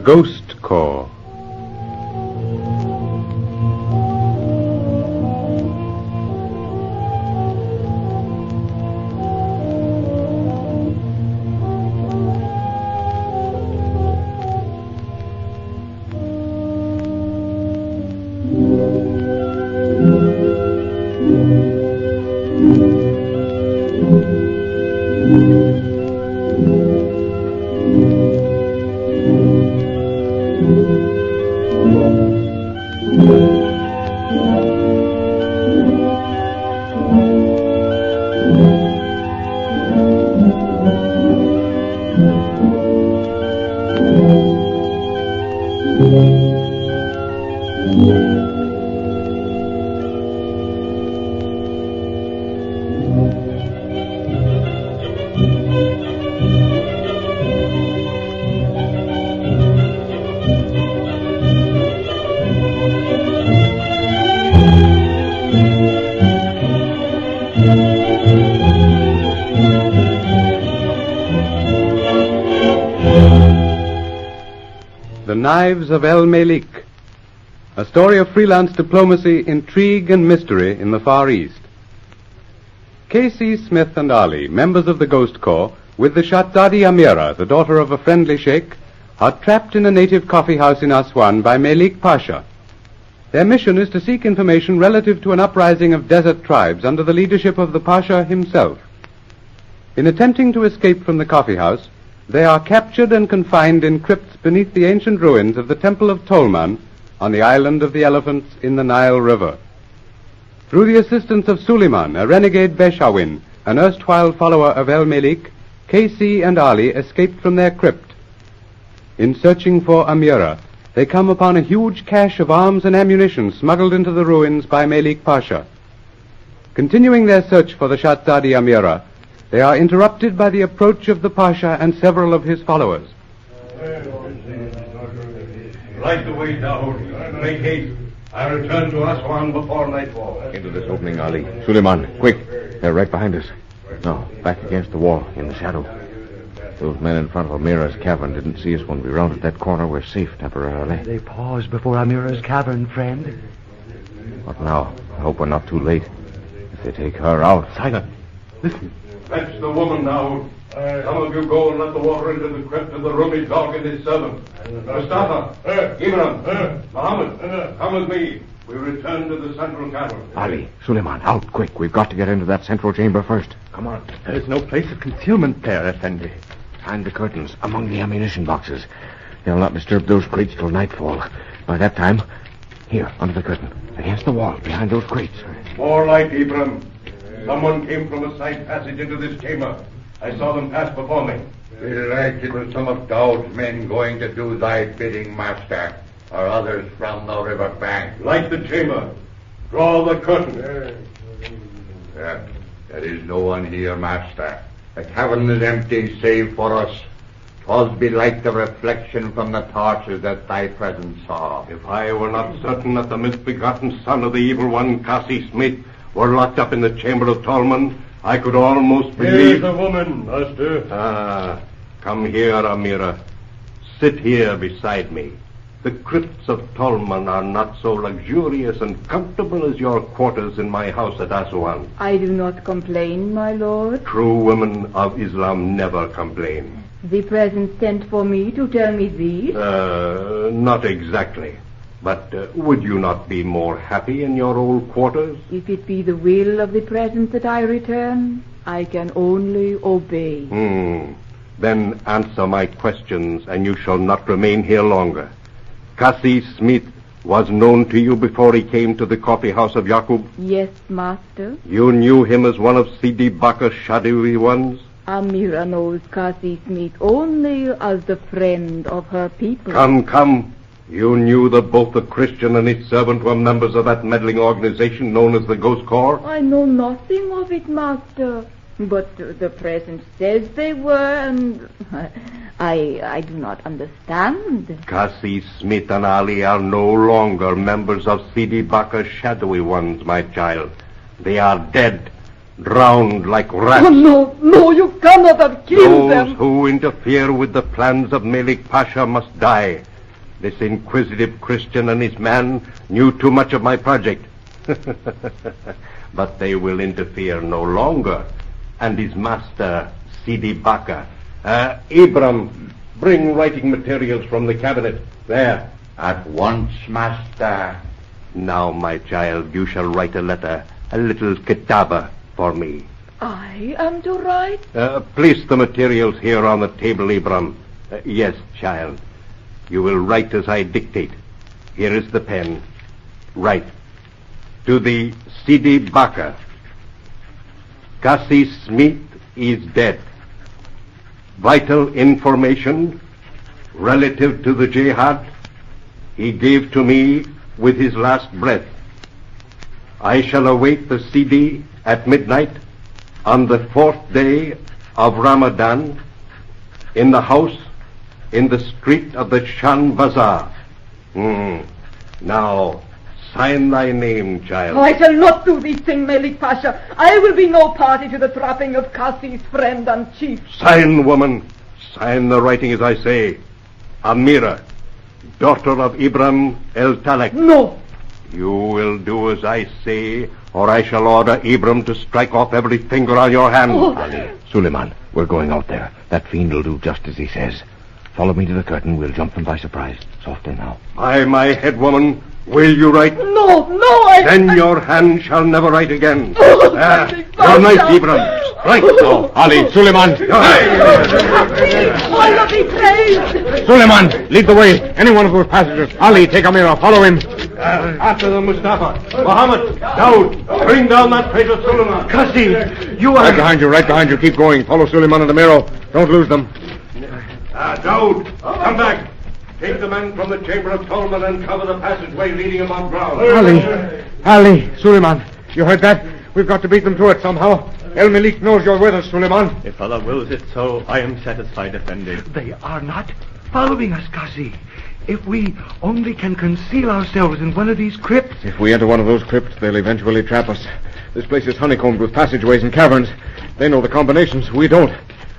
Ghost Corps. The Knives of Malek, a story of freelance diplomacy, intrigue, and mystery in the Far East. K.C. Smith and Ali, members of the Ghost Corps, with the Shahzadi Amira, the daughter of a friendly sheikh, are trapped in a native coffee house in Aswan by Malek Pasha. Their mission is to seek information relative to an uprising of desert tribes under the leadership of the Pasha himself. In attempting to escape from the coffee house, they are captured and confined in crypts beneath the ancient ruins of the Temple of Tolman on the island of the Elephants in the Nile River. Through the assistance of Suleiman, a renegade Beshawin, an erstwhile follower of Malek, K.C. and Ali escaped from their crypt. In searching for Amira, they come upon a huge cache of arms and ammunition smuggled into the ruins by Malek Pasha. Continuing their search for the Shahzadi Amira, they are interrupted by the approach of the Pasha and several of his followers. Light the way down. Make haste. I return to Aswan before nightfall. Into this opening, Ali. Suleiman, quick. They're right behind us. No, back against the wall, in the shadow. Those men in front of Amira's cavern didn't see us when we rounded that corner. We're safe temporarily. They paused before Amira's cavern, friend. What now? I hope we're not too late. If they take her out... Silent. Listen. Fetch the woman now. Some of you go and let the water into the crypt of the Rumi dog and his servant. Mustafa, Ibrahim, Muhammad, come with me. We return to the central cavern. Ali, Suleiman, out, quick. We've got to get into that central chamber first. Come on. There's no place of concealment there, Effendi. Behind the curtains, among the ammunition boxes. They'll not disturb those crates till nightfall. By that time, here, under the curtain, against the wall, behind those crates. More light, Ibrahim. Someone came from a side passage into this chamber. I saw them pass before me. Belike it was some of Daoud's men going to do thy bidding, master, or others from the river bank. Light the chamber. Draw the curtain. There is no one here, master. The cavern is empty, save for us. 'Twas belike the reflection from the torches that thy presence saw. If I were not certain that the misbegotten son of the evil one, Cassie Smith, were locked up in the chamber of Tolman, I could almost believe... Here's the woman, master. Come here, Amira. Sit here beside me. The crypts of Tolman are not so luxurious and comfortable as your quarters in my house at Aswan. I do not complain, my lord. True women of Islam never complain. The present sent for me to tell me this? Not exactly. But would you not be more happy in your old quarters? If it be the will of the present that I return, I can only obey. Then answer my questions, and you shall not remain here longer. Cassie Smith was known to you before he came to the coffee house of Yaqub? Yes, master. You knew him as one of Sidi Bakr's shadowy ones? Amira knows Cassie Smith only as the friend of her people. Come. You knew that both the Christian and his servant were members of that meddling organization known as the Ghost Corps? I know nothing of it, master. But the present says they were, and I do not understand. Cassie Smith and Ali are no longer members of Sidi Bakr's shadowy ones, my child. They are dead, drowned like rats. Oh, no, you cannot have killed them. Those who interfere with the plans of Malek Pasha must die. This inquisitive Christian and his man knew too much of my project. But they will interfere no longer. And his master, Sidi Baka. Abram, bring writing materials from the cabinet. There. At once, master. Now, my child, you shall write a letter, a little kitaba for me. I am to write? Place the materials here on the table, Abram. Yes, child. You will write as I dictate. Here is the pen. Write. To the Sidi Baka. Cassie Smith is dead. Vital information relative to the jihad he gave to me with his last breath. I shall await the Sidi at midnight on the 4th day of Ramadan in the house in the street of the Shan Bazaar. Now, sign thy name, child. Oh, I shall not do this thing, Malek Pasha. I will be no party to the trapping of Cassie's friend and chief. Sign, woman. Sign the writing as I say. Amira, daughter of Ibram el-Talek. No. You will do as I say, or I shall order Ibram to strike off every finger on your hand. Ali, Suleiman, we're going out there. That fiend will do just as he says. Follow me to the curtain. We'll jump them by surprise. Softly now. By my head, woman, will you write? No, Then your hand shall never write again. Oh, Your knife, Ibram. Strike now. Ali, Suleiman. All of these praised. Suleiman, lead the way. Any one of those passengers. Ali, take Amira. Follow him. After them, Mustafa. Muhammad, Daud, bring down that traitor Suleiman. Cassie, you are... Right behind you. Keep going. Follow Suleiman and Amira. Don't lose them. Daud, come back. Take the men from the chamber of Tolman and cover the passageway leading above ground. Ali, Suleiman, you heard that? We've got to beat them to it somehow. El Malik knows you're with us, Suleiman. If Allah wills it so, I am satisfied, Effendi. They are not following us, Cassie. If we only can conceal ourselves in one of these crypts... If we enter one of those crypts, they'll eventually trap us. This place is honeycombed with passageways and caverns. They know the combinations. We don't.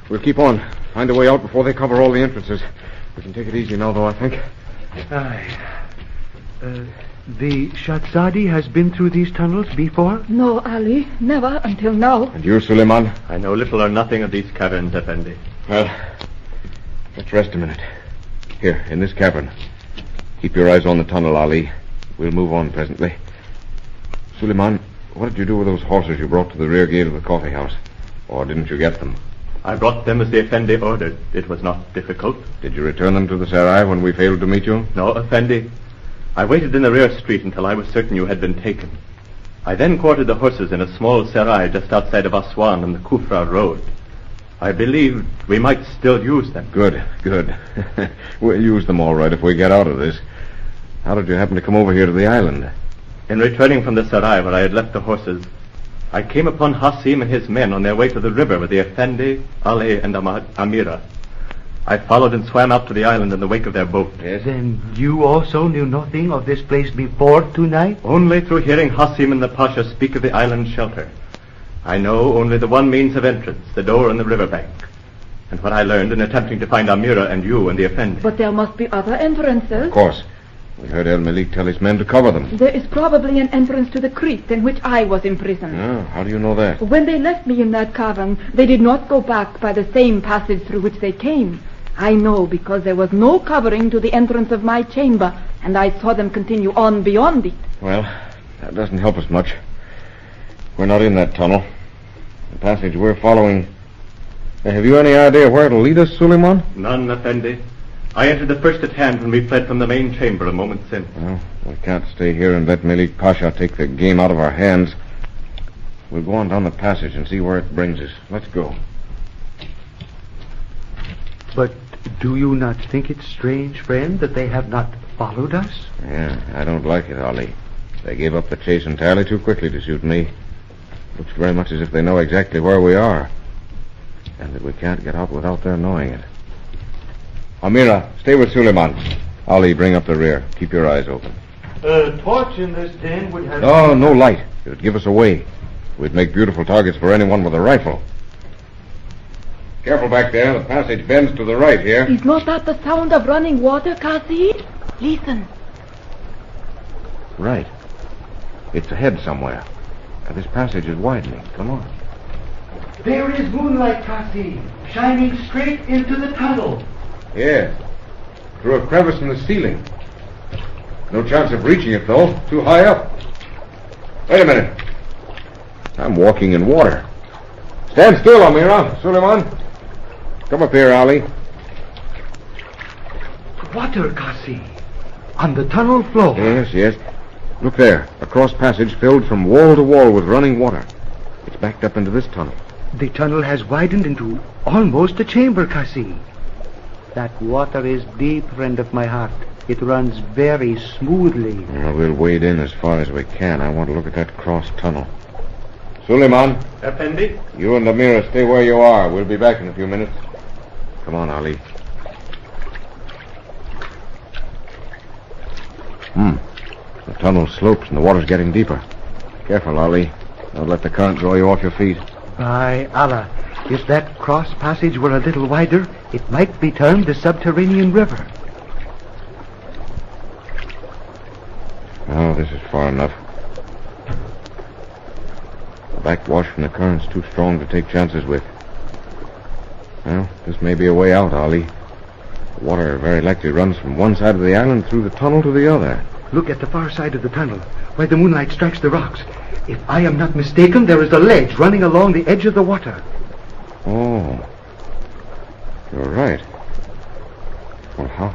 We'll keep on. Find a way out before they cover all the entrances. We can take it easy now, though, I think. The Shahzadi has been through these tunnels before? No, Ali, never until now. And you, Suleiman? I know little or nothing of these caverns, Effendi. Well, let's rest a minute. Here, in this cavern. Keep your eyes on the tunnel, Ali. We'll move on presently. Suleiman, what did you do with those horses you brought to the rear gate of the coffee house? Or didn't you get them? I brought them as the Effendi ordered. It was not difficult. Did you return them to the Sarai when we failed to meet you? No, Effendi. I waited in the rear street until I was certain you had been taken. I then quartered the horses in a small Sarai just outside of Aswan on the Kufra road. I believed we might still use them. Good. We'll use them all right if we get out of this. How did you happen to come over here to the island? In returning from the Sarai where I had left the horses, I came upon Hasim and his men on their way to the river with the Effendi, Ali, and Amira. I followed and swam out to the island in the wake of their boat. Yes? Then you also knew nothing of this place before tonight? Only through hearing Hasim and the Pasha speak of the island shelter. I know only the one means of entrance, the door in the riverbank. And what I learned in attempting to find Amira and you and the Effendi. But there must be other entrances. Of course. We heard El Malik tell his men to cover them. There is probably an entrance to the crypt in which I was imprisoned. Oh, how do you know that? When they left me in that cavern, they did not go back by the same passage through which they came. I know because there was no covering to the entrance of my chamber, and I saw them continue on beyond it. Well, that doesn't help us much. We're not in that tunnel. The passage we're following... Have you any idea where it'll lead us, Suleiman? None, Effendi. I entered the first at hand when we fled from the main chamber a moment since. Well, we can't stay here and let Malik Pasha take the game out of our hands. We'll go on down the passage and see where it brings us. Let's go. But do you not think it strange, friend, that they have not followed us? Yeah, I don't like it, Ali. They gave up the chase entirely too quickly to suit me. Looks very much as if they know exactly where we are. And that we can't get out without their knowing it. Amira, stay with Suleiman. Ali, bring up the rear. Keep your eyes open. A torch in this den would have... No light. It would give us away. We'd make beautiful targets for anyone with a rifle. Careful back there. The passage bends to the right here. Is not that the sound of running water, Cassie? Listen. Right. It's ahead somewhere. Now, this passage is widening. Come on. There is moonlight, Kasi, shining straight into the tunnel. Yes. Through a crevice in the ceiling. No chance of reaching it, though. Too high up. Wait a minute. I'm walking in water. Stand still, Amira. Suleiman. Come up here, Ali. Water, Kasi, on the tunnel floor. Yes. Look there. A cross passage filled from wall to wall with running water. It's backed up into this tunnel. The tunnel has widened into almost a chamber, Kasi. That water is deep, friend of my heart. It runs very smoothly. Well, we'll wade in as far as we can. I want to look at that cross tunnel. Suleiman. Effendi? You and Amira stay where you are. We'll be back in a few minutes. Come on, Ali. The tunnel slopes and the water's getting deeper. Careful, Ali. Don't let the current draw you off your feet. By Allah, if that cross passage were a little wider, it might be termed the subterranean river. Oh, this is far enough. The backwash from the current's too strong to take chances with. Well, this may be a way out, Ali. The water very likely runs from one side of the island through the tunnel to the other. Look at the far side of the tunnel, where the moonlight strikes the rocks. If I am not mistaken, there is a ledge running along the edge of the water. Oh. You're right. Well, how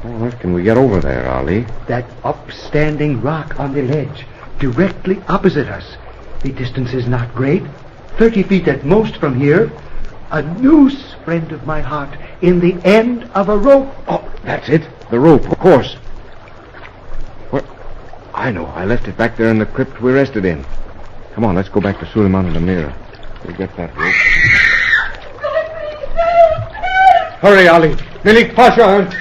on earth can we get over there, Ali? That upstanding rock on the ledge, directly opposite us. The distance is not great, 30 feet at most from here. A noose, friend of my heart, in the end of a rope. Oh, that's it. The rope, of course. What? I know. I left it back there in the crypt we rested in. Come on, let's go back to Suleiman and Amira. We'll get that rope. Hurry, Ali. Malek, pass your hand.